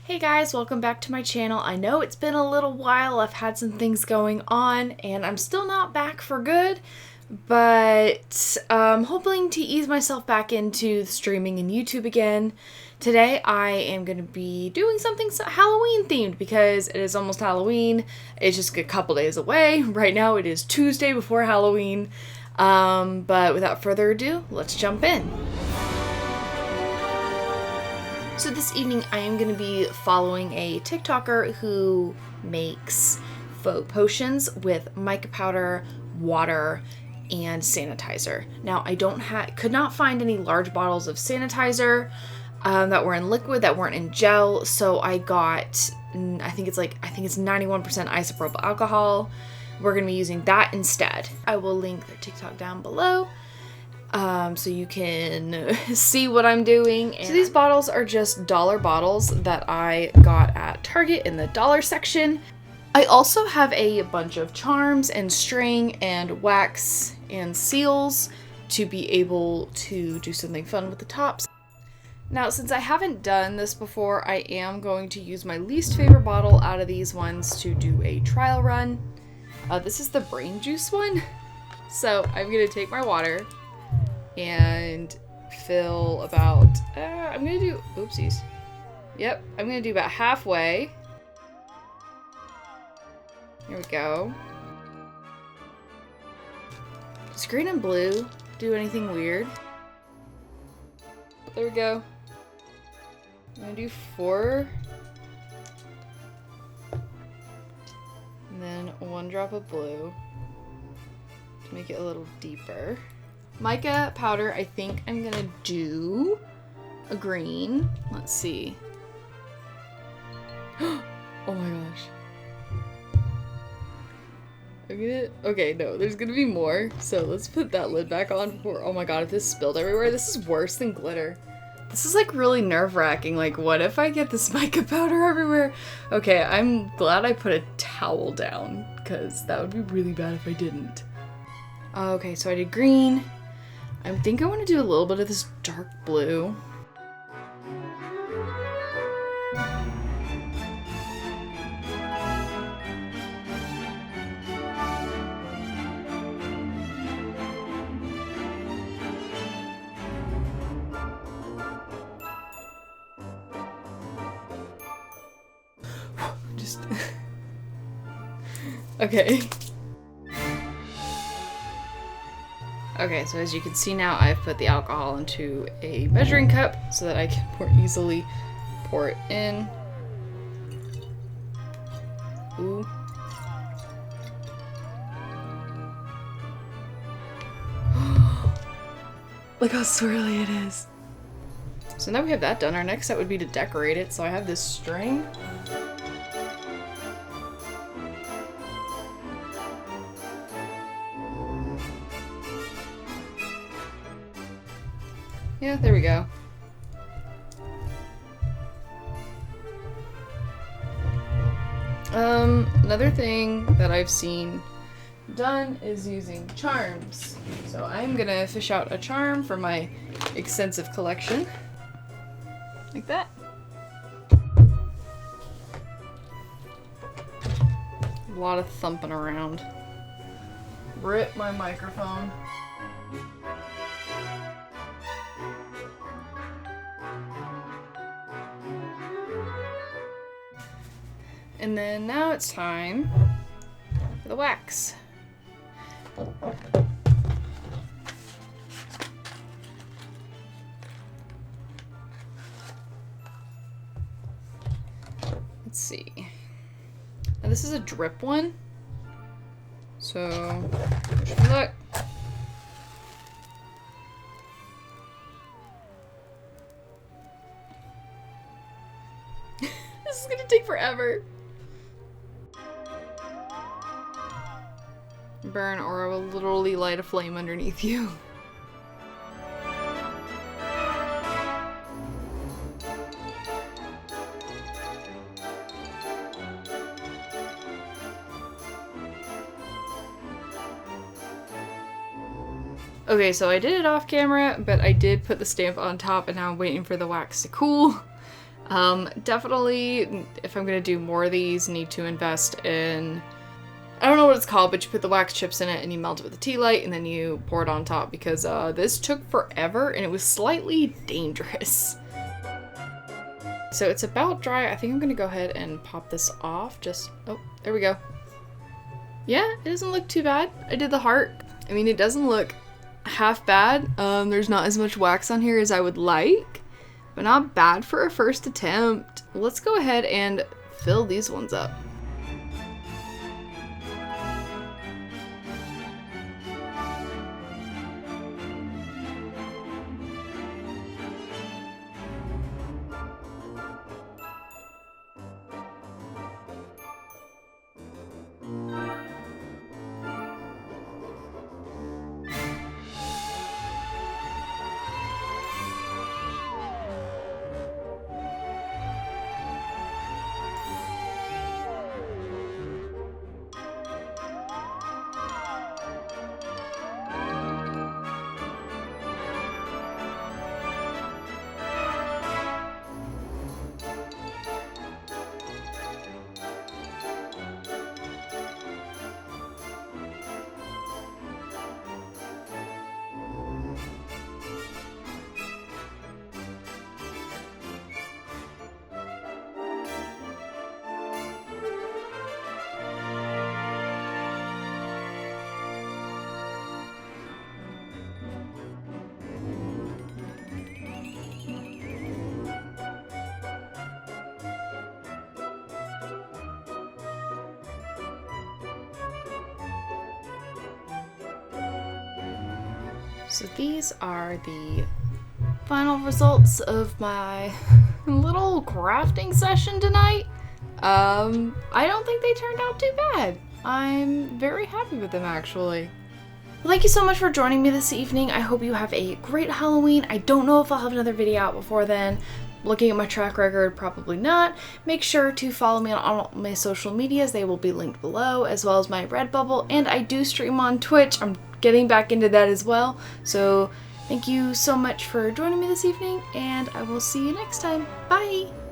Hey guys, welcome back to my channel. I know it's been a little while, I've had some things going on, and I'm still not back for good, but I'm hoping to ease myself back into streaming and YouTube again. Today I am going to be doing something Halloween themed because it is almost Halloween. It's just a couple days away. Right now it is Tuesday before Halloween, but without further ado, let's jump in. So this evening I am going to be following a TikToker who makes faux potions with mica powder, water, and sanitizer. Now I could not find any large bottles of sanitizer that were in liquid, that weren't in gel, so I got, I think it's 91% isopropyl alcohol. We're going to be using that instead. I will link their TikTok down below. So you can see what I'm doing. So these bottles are just dollar bottles that I got at Target in the dollar section. I also have a bunch of charms and string and wax and seals to be able to do something fun with the tops. Now, since I haven't done this before, I am going to use my least favorite bottle out of these ones to do a trial run. This is the brain juice one. So I'm gonna take my water and fill about, I'm gonna do, oopsies. Yep, I'm gonna do about halfway. Here we go. Does green and blue do anything weird? There we go. I'm gonna do 4. And then 1 drop of blue to make it a little deeper. Mica powder, I think I'm gonna do a green. Let's see. Oh my gosh. Okay, no, there's gonna be more. So let's put that lid back on before, oh my god, if this spilled everywhere, this is worse than glitter. This is like really nerve-wracking. Like, what if I get this mica powder everywhere? Okay, I'm glad I put a towel down because that would be really bad if I didn't. Okay, so I did green. I think I want to do a little bit of this dark blue. Just okay. Okay, so as you can see now, I've put the alcohol into a measuring cup so that I can more easily pour it in. Ooh. Look how swirly it is. So now we have that done. Our next step would be to decorate it. So I have this string. Yeah, there we go. Another thing that I've seen done is using charms. So I'm gonna fish out a charm for my extensive collection. Like that. A lot of thumping around. Rip my microphone. And then now it's time for the wax. Let's see. Now this is a drip one. So, wish me luck. This is gonna take forever. Burn, or I will literally light a flame underneath you. Okay, so I did it off camera, but I did put the stamp on top and now I'm waiting for the wax to cool. Definitely, if I'm gonna do more of these, need to invest in, I don't know what it's called, but you put the wax chips in it and you melt it with a tea light and then you pour it on top, because this took forever and it was slightly dangerous. So it's about dry. I think I'm gonna go ahead and pop this off. Oh, there we go. Yeah, it doesn't look too bad. I did the heart. I mean, it doesn't look half bad. There's not as much wax on here as I would like, but not bad for a first attempt. Let's go ahead and fill these ones up. So these are the final results of my little crafting session tonight. I don't think they turned out too bad. I'm very happy with them, actually. Well, thank you so much for joining me this evening. I hope you have a great Halloween. I don't know if I'll have another video out before then. Looking at my track record, probably not. Make sure to follow me on all my social medias. They will be linked below, as well as my Redbubble, and I do stream on Twitch. I'm getting back into that as well. So thank you so much for joining me this evening, and I will see you next time. Bye!